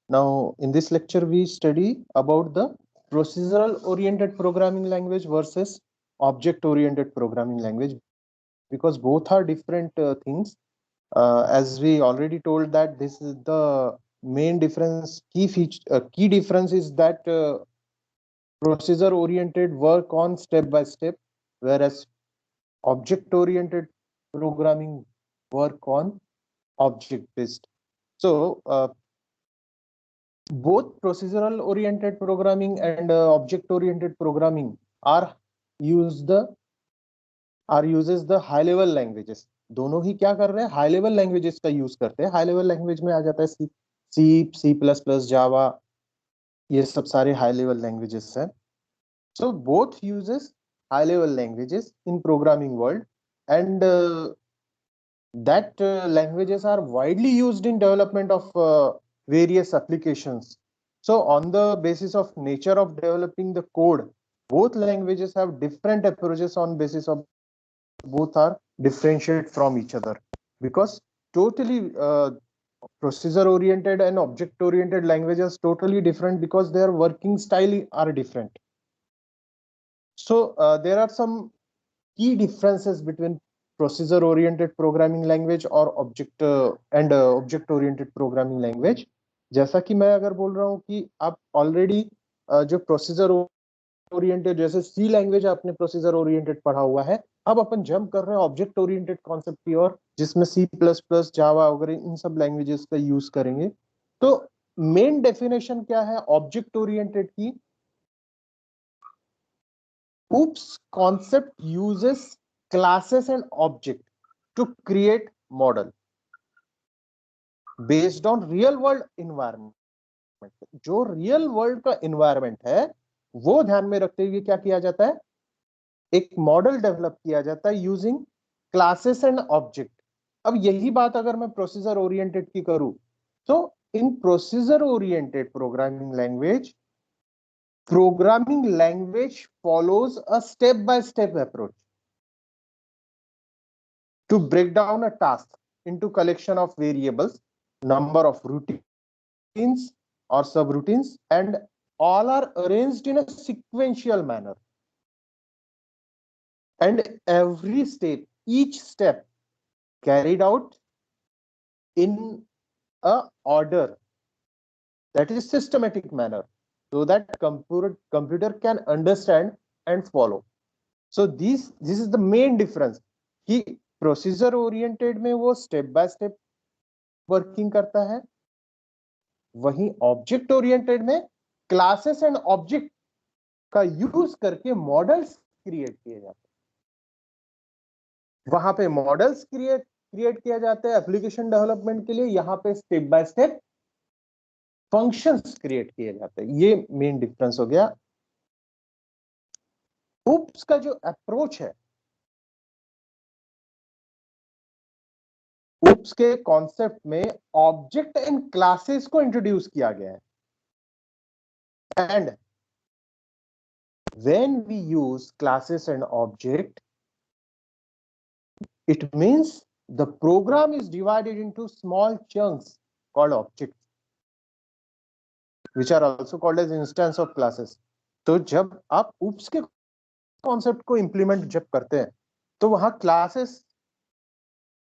Now, in this lecture, we study about the procedural-oriented programming language versus object-oriented programming language, because both are different things. As we already told that this is the main difference, key difference is that procedure-oriented work on step by step, whereas object-oriented programming work on object-based. So, both procedural oriented programming and object oriented programming are use the uses the high level languages. दोनों ही क्या कर रहे हैं, high level languages का use करते हैं. High level language में आ जाता है सी प्लस प्लस जावा, ये सब सारे हाई लेवल लैंग्वेजेस हैं. So both uses high level languages in programming world, and that languages are widely used in development of various applications. So on the basis of nature of developing the code, both languages have different approaches on basis of both are differentiate from each other, because totally procedure oriented and object oriented languages totally different because their working style are different. So there are some key differences between procedure oriented programming language और object oriented programming language. जैसा कि मैं अगर बोल रहा हूँ कि आप ऑलरेडी जो प्रोसीजर ओरिएंटेड, जैसे सी लैंग्वेज आपने प्रोसीजर ओरिएंटेड पढ़ा हुआ है, अब अपन जंप कर रहे हैं ऑब्जेक्ट ओरिएंटेड कॉन्सेप्ट की ओर, जिसमें सी प्लस प्लस जावा वगैरह इन सब लैंग्वेजेस का यूज करेंगे. तो मेन डेफिनेशन क्या है ऑब्जेक्ट ओरिएंटेड की? OOPS concept uses classes and objects to create model based on real world environment. जो रियल वर्ल्ड का एनवायरनमेंट है वो ध्यान में रखते हुए क्या किया जाता है, एक मॉडल डेवलप किया जाता है यूजिंग क्लासेस एंड ऑब्जेक्ट. अब यही बात अगर मैं प्रोसीजर ओरिएंटेड की करूं, तो in procedure oriented programming language follows a step-by-step approach to break down a task into collection of variables, number of routines or subroutines, and all are arranged in a sequential manner. And each step carried out in a order, that is systematic manner, so that computer can understand and follow. So this is the main difference कि procedure oriented में वो step by step working करता है, वहीं object oriented में classes and object का use करके models create किए जाते हैं. वहां पे मॉडल्स क्रिएट किया जाता है एप्लीकेशन डेवलपमेंट के लिए, यहाँ पे step by step functions create किए जाते हैं. ये मेन डिफरेंस हो गया. OOPS का जो अप्रोच है, OOPS के कॉन्सेप्ट में ऑब्जेक्ट एंड क्लासेस को इंट्रोड्यूस किया गया है. And when we use classes and object, it means the program is divided into small chunks called objects, which are also called as instance of classes. तो जब आप OOPS के concept को implement जब करते हैं, तो वहां क्लासेस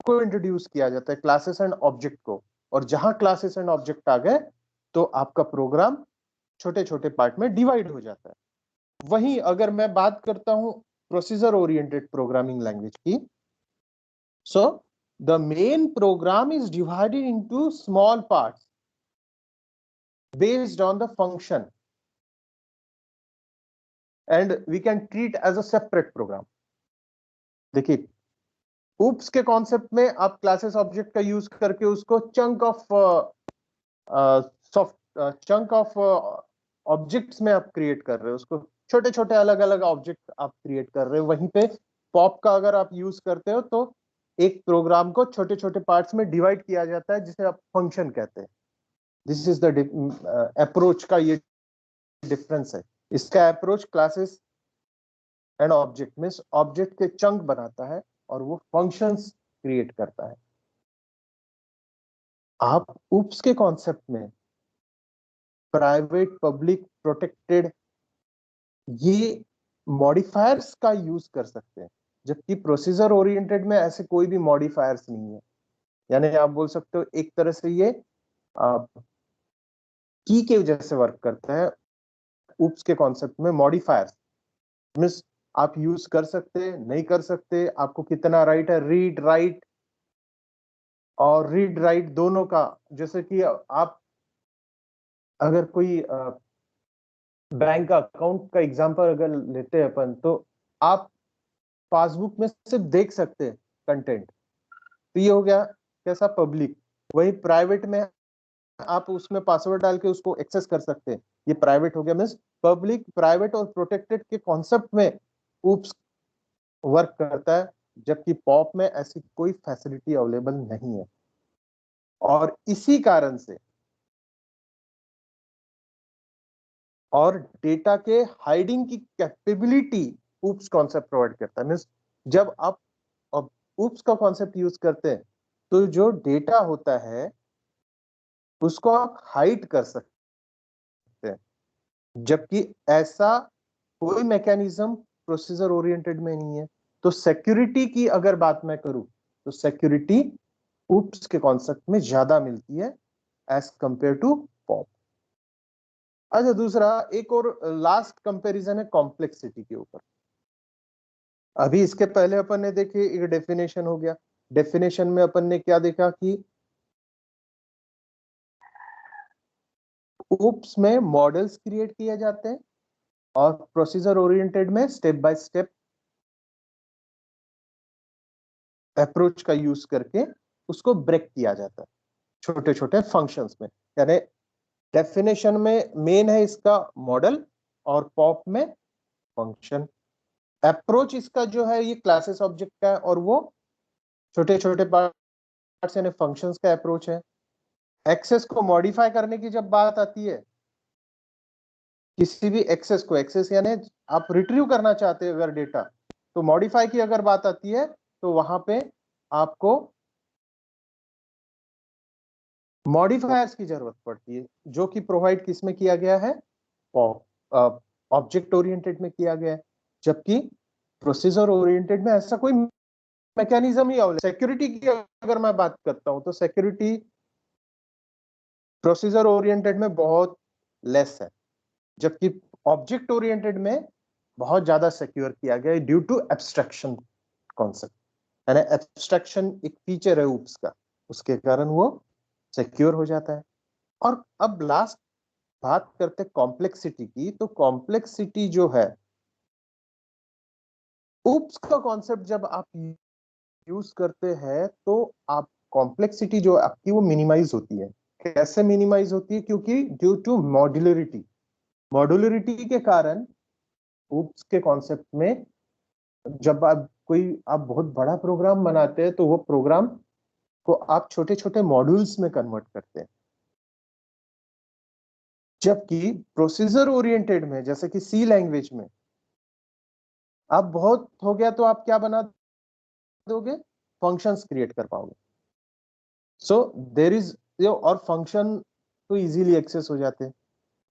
को इंट्रोड्यूस किया जाता है, क्लासेस एंड ऑब्जेक्ट को. और जहां क्लासेस एंड ऑब्जेक्ट आ गए तो आपका प्रोग्राम छोटे छोटे पार्ट में डिवाइड हो जाता है. वहीं अगर मैं बात करता हूं प्रोसीजर ओरिएंटेड प्रोग्रामिंग लैंग्वेज की, so the main program is divided into small parts based on the function, and we can treat as a separate program. देखिए OOPS के कॉन्सेप्ट में आप क्लासेस ऑब्जेक्ट का यूज करके उसको चंक ऑफ ऑब्जेक्ट्स में आप क्रिएट कर रहे हो, उसको छोटे छोटे अलग अलग ऑब्जेक्ट आप क्रिएट कर रहे हो. वहीं पे पॉप का अगर आप यूज करते हो तो एक प्रोग्राम को छोटे छोटे पार्ट्स में डिवाइड किया जाता है, जिसे आप फंक्शन कहते हैं. दिस इज द अप्रोच का ये डिफरेंस है. इसका approach classes and object means object के चंक बनाता है और वो फंक्शंस क्रिएट करता है. आप OOPS के कॉन्सेप्ट में प्राइवेट, पब्लिक, प्रोटेक्टेड, ये मॉडिफायर्स का यूज कर सकते हैं, जबकि प्रोसीजर ओरिएंटेड में ऐसे कोई भी मॉडिफायर्स नहीं है। यानी आप बोल सकते हो एक तरह से ये की के जैसे वर्क करता है। उप्स के कॉन्सेप्ट में मॉडिफायर्स मींस आप यूज कर सकते, नहीं कर सकते, आपको कितना राइट है, रीड राइट और रीड राइट दोनों का। जैसे कि आप अगर कोई बैंक का अकाउंट का एग्जांपल अगर लेते हैं अपन, तो आप पासबुक में सिर्फ देख सकते हैं कंटेंट, तो ये हो गया कैसा, पब्लिक। वही प्राइवेट में आप उसमें पासवर्ड डाल के उसको एक्सेस कर सकते हैं, ये प्राइवेट हो गया। मींस पब्लिक, प्राइवेट और प्रोटेक्टेड के कॉन्सेप्ट में उप्स वर्क करता है, जबकि पॉप में ऐसी कोई फैसिलिटी अवेलेबल नहीं है। और इसी कारण से और डेटा के हाइडिंग की कैपेबिलिटी उप्स कॉन्सेप्ट प्रोवाइड करता है। मींस जब आप उप्स का कॉन्सेप्ट यूज करते हैं तो जो डेटा होता है उसको आप हाइड कर सकते हैं, जबकि ऐसा कोई मैकेनिज्म प्रोसीजर ओरिएंटेड में नहीं है। तो सिक्योरिटी की अगर बात मैं करूं तो सिक्योरिटी उप्स के कॉन्सेप्ट में ज्यादा मिलती है एज कंपेयर टू पॉप। अच्छा, दूसरा एक और लास्ट कंपैरिजन है कॉम्प्लेक्सिटी के ऊपर। अभी इसके पहले अपन ने देखे एक डेफिनेशन हो गया, डेफिनेशन में अपन ने क्या देखा कि उप्स में मॉडल्स क्रिएट किए जाते हैं और प्रोसीजर ओरिएंटेड में स्टेप बाय स्टेप अप्रोच का यूज करके उसको ब्रेक किया जाता है छोटे छोटे फंक्शंस में। यानी डेफिनेशन में मेन है इसका मॉडल और पॉप में फंक्शन। अप्रोच इसका जो है ये क्लासेस ऑब्जेक्ट का है और वो छोटे छोटे पार्ट्स यानी फंक्शंस का अप्रोच है। एक्सेस को मॉडिफाई करने की जब बात आती है, किसी भी एक्सेस को, एक्सेस यानी आप रिट्रीव करना चाहते हैं अगर डेटा, तो मॉडिफाई की अगर बात आती है तो वहां पे आपको मॉडिफायर्स की जरूरत पड़ती है, जो कि प्रोवाइड किसमें किया गया है, ऑब्जेक्ट ओरिएंटेड में किया गया है। जबकि प्रोसीजर ओरिएंटेड में ऐसा कोई मैकेनिज्म ही अवेलेबल। सिक्योरिटी की अगर मैं बात करता हूं तो सिक्योरिटी प्रोसीजर ओरिएंटेड में बहुत लेस है, जबकि ऑब्जेक्ट ओरिएंटेड में बहुत ज्यादा सिक्योर किया गया है ड्यू टू एब्स्ट्रैक्शन कॉन्सेप्ट। यानी एब्स्ट्रैक्शन एक फीचर है उप्स का, उसके कारण वो सिक्योर हो जाता है। और अब लास्ट बात करते हैं कॉम्प्लेक्सिटी की। तो कॉम्प्लेक्सिटी जो है, उप्स का कॉन्सेप्ट जब आप यूज करते हैं तो आप कॉम्प्लेक्सिटी जो आपकी वो मिनिमाइज होती है। कैसे मिनिमाइज होती है? क्योंकि ड्यू टू मॉड्यूलरिटी, मॉड्यूलरिटी के कारण उप्स के कॉन्सेप्ट में जब आप बहुत बड़ा प्रोग्राम बनाते हैं तो वो प्रोग्राम को आप छोटे छोटे मॉड्यूल्स में कन्वर्ट करते हैं। जबकि प्रोसीजर ओरिएंटेड में जैसे कि सी लैंग्वेज में आप बहुत हो गया तो आप क्या बना दोगे, फंक्शंस क्रिएट कर पाओगे। सो देर इज और फंक्शन तो इजीली एक्सेस हो जाते हैं।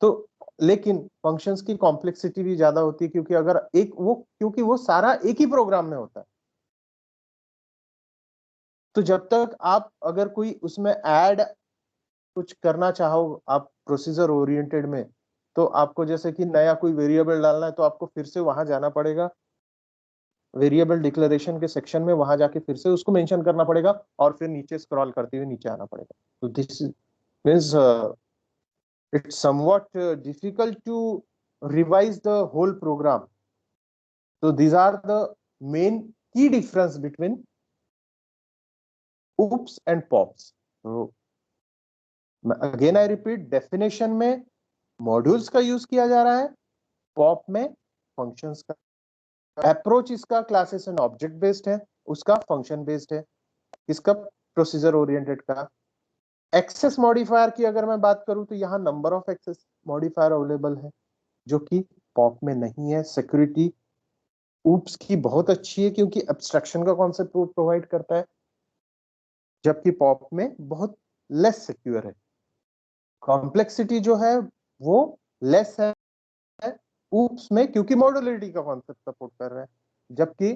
तो लेकिन फंक्शंस की कॉम्प्लेक्सिटी भी ज्यादा होती है, क्योंकि अगर एक वो क्योंकि वो सारा एक ही प्रोग्राम में होता है। तो जब तक आप अगर कोई उसमें ऐड कुछ करना चाहो आप प्रोसीजर ओरिएंटेड में, तो आपको जैसे कि नया कोई वेरिएबल डालना है तो आपको फिर से वहां जाना पड़ेगा, वेरिएबल डिक्लेरेशन के सेक्शन में वहां जाके फिर से उसको मेंशन करना पड़ेगा और फिर नीचे स्क्रॉल करते हुए नीचे आना पड़ेगा। तो this means it's somewhat difficult to revise the whole program. So these are the main key difference between oops and pops. So again I repeat, definition में modules का यूज किया जा रहा है, pop में functions का। अप्रोच इसका classes and object based है, उसका फंक्शन बेस्ड है, इसका प्रोसीजर ओरिएंटेड का। एक्सेस मॉडिफायर की अगर मैं बात करूं तो यहाँ number of access modifier available है, जो कि पॉप में नहीं है। सिक्योरिटी ऊप्स की बहुत अच्छी है क्योंकि एब्स्ट्रैक्शन का कॉन्सेप्ट वो प्रोवाइड करता है, जबकि पॉप में बहुत लेस सिक्योर है। कॉम्प्लेक्सिटी जो है वो लेस है ऊप्स में, क्योंकि मॉड्यूलरिटी का कॉन्सेप्ट सपोर्ट कर रहा है, जबकि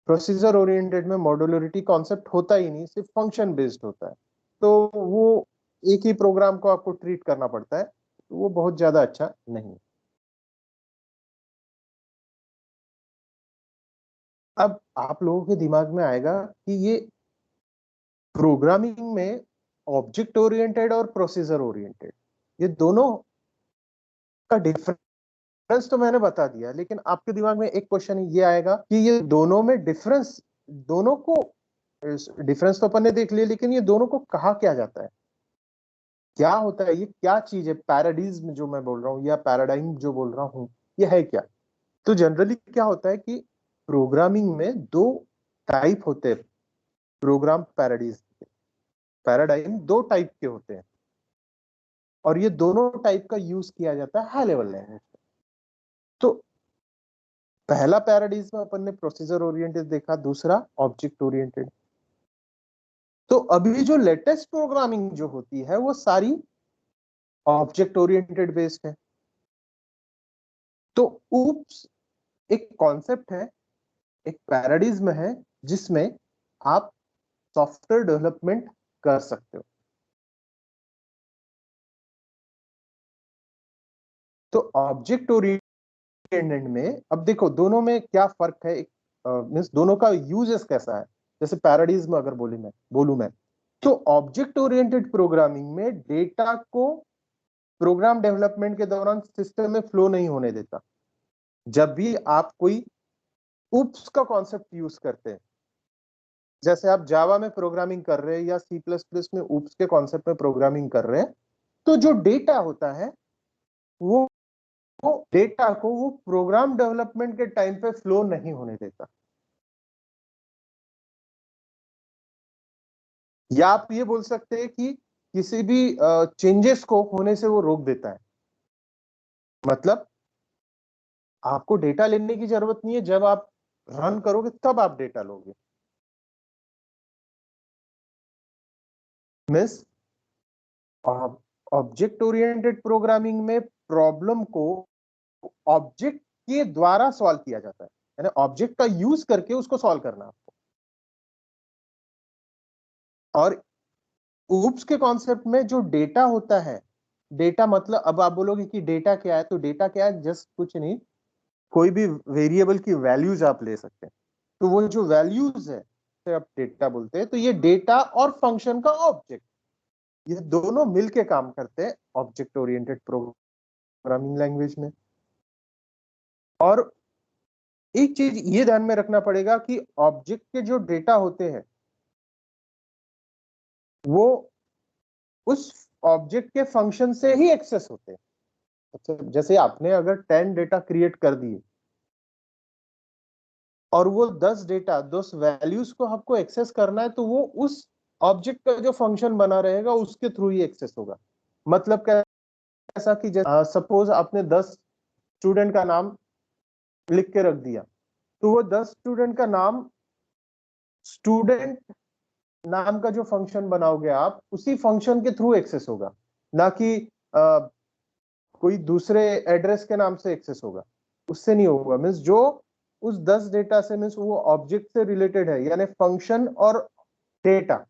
प्रोसीजर ओरिएंटेड में मॉड्यूलरिटी कॉन्सेप्ट होता ही नहीं, सिर्फ फंक्शन बेस्ड होता है। तो वो एक ही प्रोग्राम को आपको ट्रीट करना पड़ता है, तो वो बहुत ज्यादा अच्छा नहीं। अब आप लोगों के दिमाग में आएगा कि ये प्रोग्रामिंग में ऑब्जेक्ट ओरिएंटेड और प्रोसीजर ओरिएंटेड, ये दोनों का डिफरेंस तो मैंने बता दिया, लेकिन आपके दिमाग में एक क्वेश्चन ये आएगा कि ये दोनों में डिफरेंस, दोनों को डिफरेंस तो अपन ने देख लिया, लेकिन ये दोनों को कहा क्या जाता है, क्या होता है, ये क्या चीज है, पैराडिज्म जो मैं बोल रहा हूँ या पैराडाइम जो बोल रहा हूँ, ये है क्या? तो जनरली क्या होता है कि प्रोग्रामिंग में दो टाइप होते हैं, प्रोग्राम पैराडाइम दो टाइप के होते हैं, और ये दोनों टाइप का यूज किया जाता है हाई लेवल लैंग्वेज। तो पहला पैराडाइज्म अपन ने प्रोसीजर ओरिएंटेड देखा, दूसरा ऑब्जेक्ट ओरिएंटेड। तो अभी जो लेटेस्ट प्रोग्रामिंग जो होती है वो सारी ऑब्जेक्ट ओरिएंटेड बेस्ड है। तो ऊप्स एक कॉन्सेप्ट है, एक पैराडिज्म है, जिसमें आप सॉफ्टवेयर डेवलपमेंट कर सकते हो। तो ऑब्जेक्ट ओरिएंटेड में अब देखो दोनों में क्या फर्क है, मीन्स दोनों का यूजेस कैसा है। जैसे पैराडिज्म अगर बोलूं मैं, तो ऑब्जेक्ट ओरिएंटेड प्रोग्रामिंग में डेटा को प्रोग्राम डेवलपमेंट के दौरान सिस्टम में फ्लो नहीं होने देता। जब भी आप कोई उप्स का कॉन्सेप्ट यूज करते हैं, जैसे आप जावा में प्रोग्रामिंग कर रहे हैं या सी प्लस प्लस में उप्स के कॉन्सेप्ट में प्रोग्रामिंग कर रहे हैं, तो जो डेटा होता है वो डेटा को वो प्रोग्राम डेवलपमेंट के टाइम पे फ्लो नहीं होने देता, या आप ये बोल सकते हैं कि किसी भी चेंजेस को होने से वो रोक देता है। मतलब आपको डेटा लेने की जरूरत नहीं है, जब आप रन करोगे तब आप डेटा लोगे। मिस ऑब्जेक्ट ओरिएंटेड प्रोग्रामिंग में प्रॉब्लम को ऑब्जेक्ट के द्वारा सॉल्व किया जाता है, यानी ऑब्जेक्ट का यूज करके उसको सॉल्व करना आपको। और ऊप्स के कॉन्सेप्ट में जो डेटा होता है, डेटा मतलब अब आप बोलोगे कि डेटा क्या है, तो डेटा क्या है, जस्ट कुछ नहीं, कोई भी वेरिएबल की वैल्यूज आप ले सकते हैं। तो वो जो वैल्यूज है से आप डेटा बोलते हैं। तो ये डेटा और फंक्शन का ऑब्जेक्ट, ये दोनों मिलके काम करते हैं ऑब्जेक्ट ओरिएंटेड प्रोग्रामिंग लैंग्वेज में। और एक चीज ये ध्यान में रखना पड़ेगा कि ऑब्जेक्ट के जो डेटा होते हैं वो उस ऑब्जेक्ट के फंक्शन से ही एक्सेस होते हैं। अच्छा, जैसे आपने अगर 10 डेटा क्रिएट कर दिए और वो 10 डेटा 10 वैल्यूज को आपको एक्सेस करना है, तो वो उस ऑब्जेक्ट का जो फंक्शन बना रहेगा उसके थ्रू ही एक्सेस होगा। मतलब कैसा कि सपोज आपने 10 स्टूडेंट का नाम लिख के रख दिया, तो वो 10 स्टूडेंट का नाम, स्टूडेंट नाम का जो फंक्शन बनाओगे आप, उसी फंक्शन के थ्रू एक्सेस होगा, ना कि कोई दूसरे एड्रेस के नाम से एक्सेस होगा, उससे नहीं होगा। मीन्स जो उस 10 डेटा से, मीन्स वो ऑब्जेक्ट से रिलेटेड है, यानी फंक्शन और डेटा,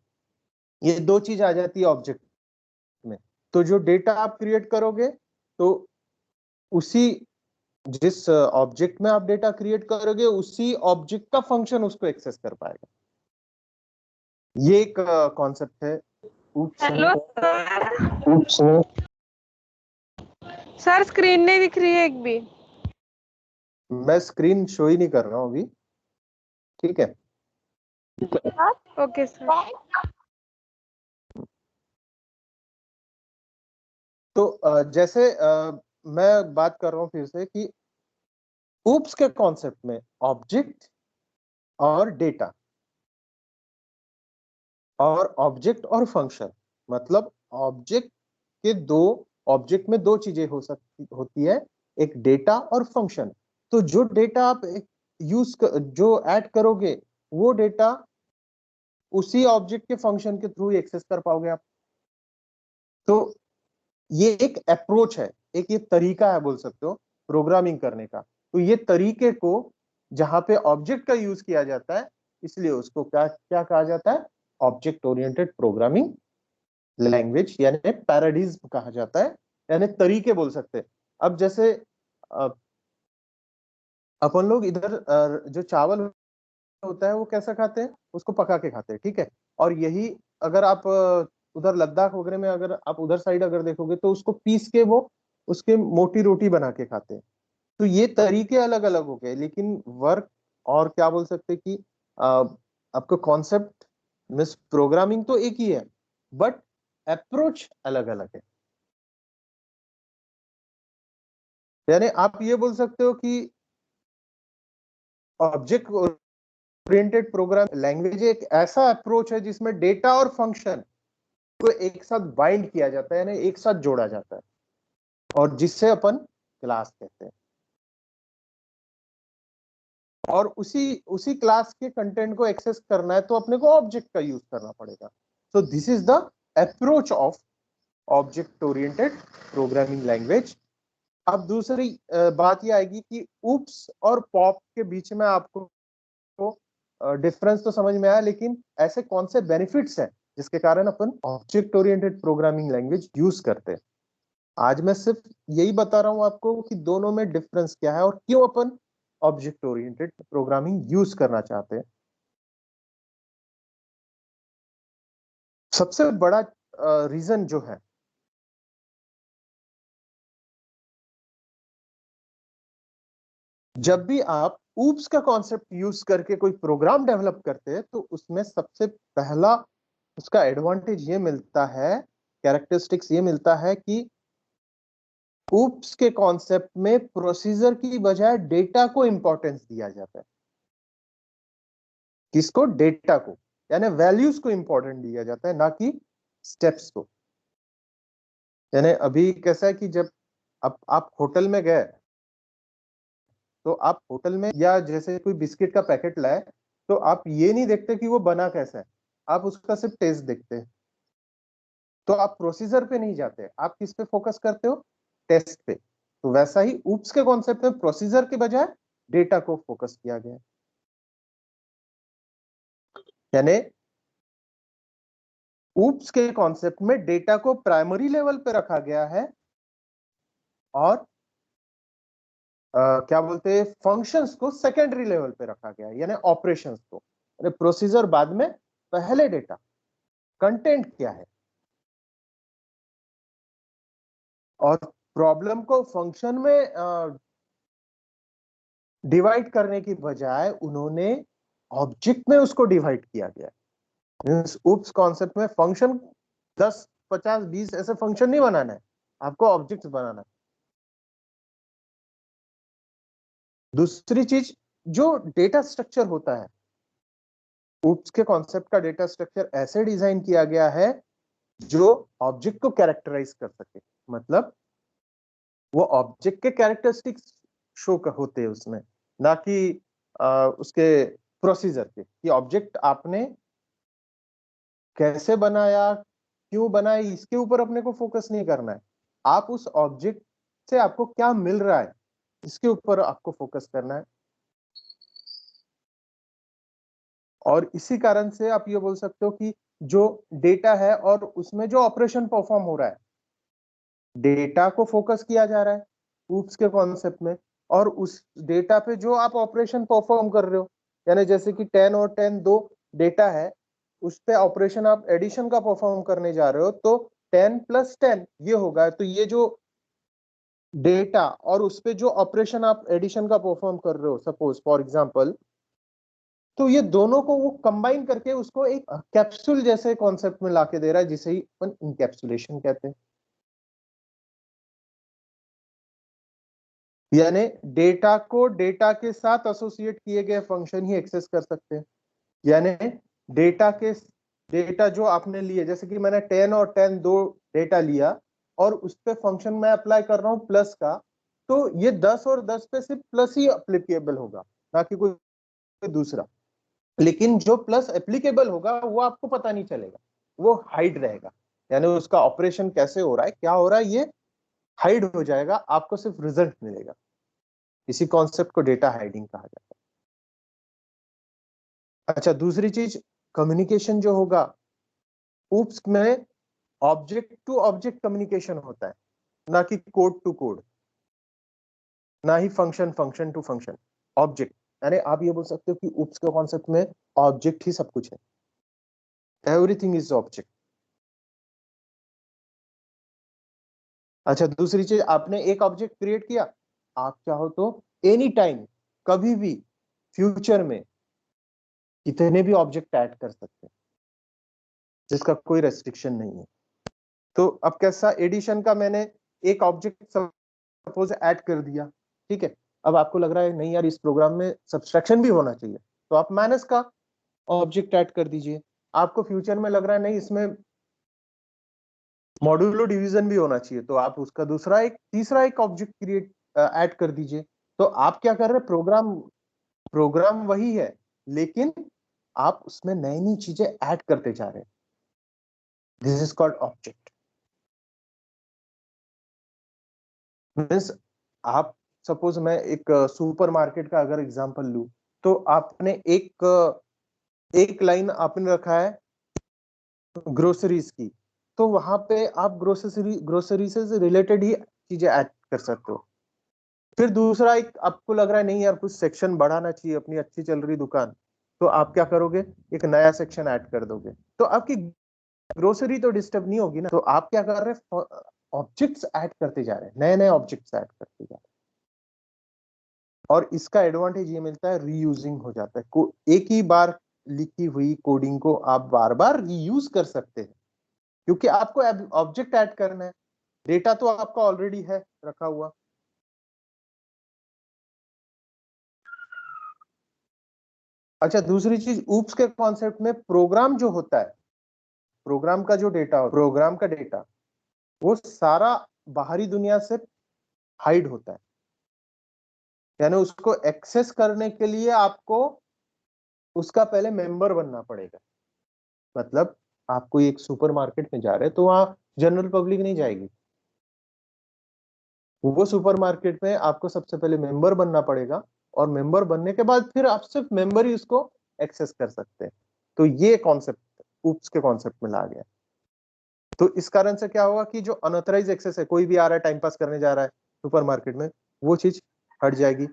ये दो चीज आ जाती है ऑब्जेक्ट में। तो जो डेटा आप क्रिएट करोगे, तो उसी जिस ऑब्जेक्ट में आप डेटा क्रिएट करोगे, उसी ऑब्जेक्ट का फंक्शन उसको एक्सेस कर पाएगा। ये एक कॉन्सेप्ट है हेलो सर, सर स्क्रीन नहीं दिख रही है एक भी। मैं स्क्रीन शो ही नहीं कर रहा हूं अभी, ठीक है? Okay sir. तो जैसे मैं बात कर रहा हूं फिर से कि ऊप्स के कॉन्सेप्ट में ऑब्जेक्ट और डेटा और ऑब्जेक्ट और फंक्शन, मतलब ऑब्जेक्ट के दो ऑब्जेक्ट में दो चीजें होती है, एक डेटा और फंक्शन। तो जो डेटा आप जो ऐड करोगे, वो डेटा उसी ऑब्जेक्ट के फंक्शन के थ्रू एक्सेस कर पाओगे आप। तो ये एक अप्रोच है, एक ये तरीका है बोल सकते हो प्रोग्रामिंग करने का। तो ये तरीके को जहां पे ऑब्जेक्ट का यूज किया जाता है, इसलिए उसको क्या क्या कहा जाता है, ऑब्जेक्ट ओरिएंटेड प्रोग्रामिंग लैंग्वेज, यानी पैराडिज्म कहा जाता है, यानी तरीके बोल सकते हैं। अब जैसे अ, अपन लोग इधर जो चावल होता है वो कैसा खाते हैं, उसको पका के खाते हैं, ठीक है। और यही अगर आप उधर लद्दाख वगैरह में अगर आप उधर साइड अगर देखोगे तो उसको पीस के वो उसके मोटी रोटी बना के खाते हैं। तो ये तरीके अलग अलग हो गए, लेकिन वर्क और क्या बोल सकते हैं कि अ, आपका कॉन्सेप्ट मिस प्रोग्रामिंग तो एक ही है, बट अप्रोच अलग अलग है। यानी आप ये बोल सकते हो कि ऑब्जेक्ट ओरिएंटेड प्रोग्राम लैंग्वेज एक ऐसा अप्रोच है जिसमें डेटा और फंक्शन को एक साथ बाइंड किया जाता है, यानी एक साथ जोड़ा जाता है, और जिससे अपन क्लास कहते हैं। और उसी उसी क्लास के कंटेंट को एक्सेस करना है तो अपने को ऑब्जेक्ट का यूज करना पड़ेगा। So this is the approach of object oriented programming language. अब दूसरी बात ये आएगी कि ऊप्स और पॉप के बीच में आपको डिफरेंस तो समझ में आया, लेकिन ऐसे कौन से बेनिफिट्स हैं जिसके कारण अपन object oriented programming language use करते हैं। आज मैं सिर्फ यही बता रहा हूं आपको कि दोनों में डिफरेंस क्या है और क्यों अपन ऑब्जेक्ट ओरिएंटेड प्रोग्रामिंग यूज करना चाहते हैं। सबसे बड़ा रीजन जो है, जब भी आप ऊप्स का कॉन्सेप्ट यूज करके कोई प्रोग्राम डेवलप करते हैं तो उसमें सबसे पहला उसका एडवांटेज ये मिलता है, कैरेक्टरिस्टिक्स ये मिलता है कि ऊप्स के कॉन्सेप्ट में प्रोसीजर की बजाय डेटा को इंपॉर्टेंस दिया जाता है। किसको? डेटा को, यानी वैल्यूज को इंपॉर्टेंट दिया जाता है, ना कि स्टेप्स को। यानी अभी कैसा है कि जब आप होटल में गए तो आप होटल में या जैसे कोई बिस्किट का पैकेट लाए तो आप ये नहीं देखते कि वो बना कैसा है, आप उसका सिर्फ टेस्ट देखते हैं। तो आप प्रोसीजर पे नहीं जाते, आप किस पे फोकस करते हो? टेस्ट पे। तो वैसा ही ऊप्स के कॉन्सेप्ट में प्रोसीजर के बजाय डेटा को फोकस किया गया है। यानी ऊप्स के कॉन्सेप्ट में डेटा को प्राइमरी लेवल पे रखा गया है और क्या बोलते हैं, फंक्शंस को सेकेंडरी लेवल पे रखा गया है, यानी ऑपरेशंस को। प्रोसीजर बाद में, पहले डेटा, कंटेंट क्या है। और प्रॉब्लम को फंक्शन में डिवाइड करने की बजाय उन्होंने ऑब्जेक्ट में उसको डिवाइड किया गया है। ऊप्स कॉन्सेप्ट में फंक्शन 10 50 20 ऐसे फंक्शन नहीं बनाना है, आपको ऑब्जेक्ट बनाना है। दूसरी चीज, जो डेटा स्ट्रक्चर होता है, ऊप्स के कॉन्सेप्ट का डेटा स्ट्रक्चर ऐसे डिजाइन किया गया है जो ऑब्जेक्ट को कैरेक्टराइज कर सके। मतलब वो ऑब्जेक्ट के कैरेक्टरिस्टिक्स शो होते हैं उसमें, ना कि उसके प्रोसीजर के, कि ऑब्जेक्ट आपने कैसे बनाया, क्यों बनाया, इसके ऊपर अपने को फोकस नहीं करना है। आप उस ऑब्जेक्ट से आपको क्या मिल रहा है, इसके ऊपर आपको फोकस करना है। और इसी कारण से आप ये बोल सकते हो कि जो डेटा है और उसमें जो ऑपरेशन परफॉर्म हो रहा है, डेटा को फोकस किया जा रहा है ऊप्स के कॉन्सेप्ट में, और उस डेटा पे जो आप ऑपरेशन परफॉर्म कर रहे हो, यानी जैसे कि 10 और 10 दो डेटा है, उस पे ऑपरेशन आप एडिशन का परफॉर्म करने जा रहे हो, तो 10 + 10 ये होगा। तो ये जो डेटा और उस पे जो ऑपरेशन आप एडिशन का परफॉर्म कर रहे हो, सपोज फॉर एग्जांपल, तो ये दोनों को वो कंबाइन करके उसको एक कैप्सूल जैसे कॉन्सेप्ट में लाके दे रहा है, जिसे ही अपन इनकैप्सुलेशन कहते हैं। यानी डेटा को डेटा के साथ एसोसिएट किए गए फंक्शन ही एक्सेस कर सकते हैं। यानी डेटा जो आपने लिए, जैसे कि मैंने 10 और 10 दो डेटा लिया और उस पे फंक्शन मैं अप्लाई कर रहा हूं प्लस का, तो ये 10 और 10 पे सिर्फ प्लस ही अप्लीकेबल होगा, ना कि कोई दूसरा। लेकिन जो प्लस एप्लीकेबल होगा वो आपको पता नहीं चलेगा, वो हाइड रहेगा। यानी उसका ऑपरेशन कैसे हो रहा है, क्या हो रहा है, ये हाइड हो जाएगा, आपको सिर्फ रिजल्ट मिलेगा। इसी कॉन्सेप्ट को डेटा हाइडिंग कहा जाता है। अच्छा, दूसरी चीज, कम्युनिकेशन जो होगा ऊप्स में, ऑब्जेक्ट टू ऑब्जेक्ट कम्युनिकेशन होता है, ना कि कोड टू कोड, ना ही फंक्शन टू फंक्शन। ऑब्जेक्ट, यानी आप ये बोल सकते हो कि ऊप्स के कॉन्सेप्ट में ऑब्जेक्ट ही सब कुछ है, एवरीथिंग इज ऑब्जेक्ट। अच्छा, दूसरी चीज, आपने एक ऑब्जेक्ट क्रिएट किया, आप चाहो तो एनी टाइम, कभी भी, फ्यूचर में कितने भी ऑब्जेक्ट ऐड कर सकते हैं, जिसका कोई रेस्ट्रिक्शन नहीं है। तो अब कैसा एडिशन का, मैंने एक ऑब्जेक्ट सपोज ऐड कर दिया, ठीक है। अब आपको लग रहा है नहीं यार, इस प्रोग्राम में सब्सट्रैक्शन भी होना चाहिए, तो आप माइनस का ऑब्जेक्ट ऐड कर दीजिए। आपको फ्यूचर में लग रहा है नहीं, इसमें मॉड्यूलो डिवीजन भी होना चाहिए, तो आप उसका दूसरा एक तीसरा एक ऑब्जेक्ट क्रिएट ऐड कर दीजिए। तो आप क्या कर रहे हैं, प्रोग्राम प्रोग्राम वही है, लेकिन आप उसमें नई नई चीजें ऐड करते जा रहे हैं। This is called object. Means आप सपोज, मैं एक सुपरमार्केट का अगर एग्जांपल लूं, तो आपने एक लाइन आपने रखा है ग्रोसरीज की, तो वहां पे आप ग्रोसरी से रिलेटेड ही चीजें ऐड कर सकते हो। फिर दूसरा एक आपको लग रहा है नहीं यार, कुछ सेक्शन बढ़ाना चाहिए, अपनी अच्छी चल रही दुकान, तो आप क्या करोगे, एक नया सेक्शन ऐड कर दोगे, तो आपकी ग्रोसरी तो डिस्टर्ब नहीं होगी ना। तो आप क्या कर रहे हैं, ऑब्जेक्ट्स ऐड करते जा रहे हैं, नए नए ऑब्जेक्ट्स ऐड करते जा रहे हैं। और इसका एडवांटेज ये मिलता है, रीयूजिंग हो जाता है, एक ही बार लिखी हुई कोडिंग को आप बार बार रीयूज कर सकते हैं, क्योंकि आपको ऑब्जेक्ट ऐड करना है, डेटा तो आपका ऑलरेडी है रखा हुआ। अच्छा, दूसरी चीज, ऊप्स के कॉन्सेप्ट में प्रोग्राम जो होता है, प्रोग्राम का डेटा वो सारा बाहरी दुनिया से हाइड होता है। यानी उसको एक्सेस करने के लिए आपको उसका पहले मेंबर बनना पड़ेगा। मतलब आप कोई एक सुपरमार्केट में जा रहे हैं, तो वहां जनरल पब्लिक नहीं जाएगी, वो सुपरमार्केट में आपको सबसे पहले मेंबर बनना पड़ेगा, और मेंबर बनने के बाद फिर आप सिर्फ मेंबर ही उसको एक्सेस कर सकते हैं। तो ये कॉन्सेप्ट ऊप्स के कॉन्सेप्ट में ला गया। तो इस कारण से क्या होगा कि जो अनऑथराइज एक्सेस है, कोई भी आ रहा है टाइम पास करने जा रहा है सुपरमार्केट में, वो चीज हट जाएगी।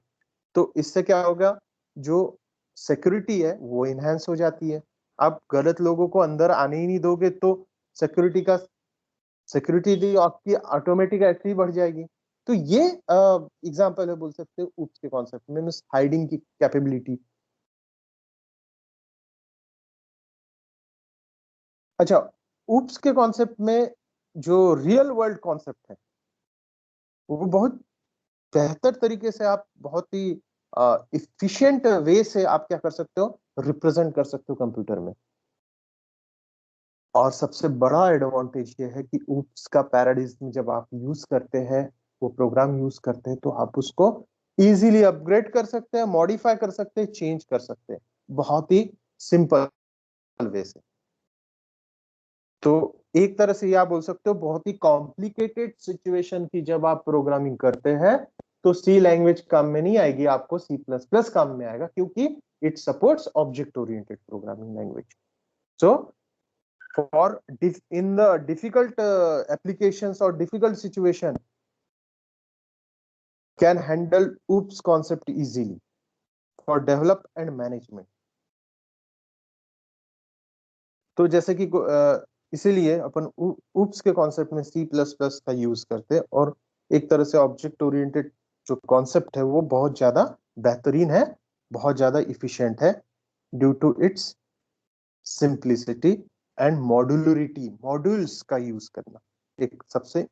तो इससे क्या होगा, जो सिक्योरिटी है वो इनहेंस हो जाती है। आप गलत लोगों को अंदर आने ही नहीं दोगे, तो सिक्योरिटी आपकी ऑटोमेटिक ऐसे ही बढ़ जाएगी। तो ये एग्जांपल है, बोल सकते हो ऊप्स के कॉन्सेप्ट में, मींस हाइडिंग की कैपेबिलिटी। अच्छा, ऊप्स के कॉन्सेप्ट में जो रियल वर्ल्ड कॉन्सेप्ट है, वो बहुत बेहतर तरीके से, आप बहुत ही इफिशिएंट वे से आप क्या कर सकते हो, रिप्रेजेंट कर सकते हो कंप्यूटर में। और सबसे बड़ा एडवांटेज ये है कि ऊप्स का पैराडिज्म जब आप यूज करते हैं, वो प्रोग्राम यूज करते हैं, तो आप उसको इजीली अपग्रेड कर सकते हैं, मॉडिफाई कर सकते हैं, चेंज कर सकते हैं, बहुत ही सिंपल वे से। तो एक तरह से ये आप बोल सकते हो, बहुत ही कॉम्प्लिकेटेड सिचुएशन की जब आप प्रोग्रामिंग करते हैं, तो सी लैंग्वेज काम में नहीं आएगी, आपको सी प्लस प्लस काम में आएगा, क्योंकि it supports object oriented programming language. So for in the difficult applications or difficult situation, can handle oops concept easily for develop and management. तो जैसे कि इसीलिए अपन oops के कॉन्सेप्ट में C++ का यूज करते हैं, और एक तरह से ऑब्जेक्ट ओरिएंटेड जो कॉन्सेप्ट है वो बहुत ज्यादा बेहतरीन है, बहुत ज्यादा इफिशिएंट है, due to its simplicity and modularity, modules का यूज करना एक सबसे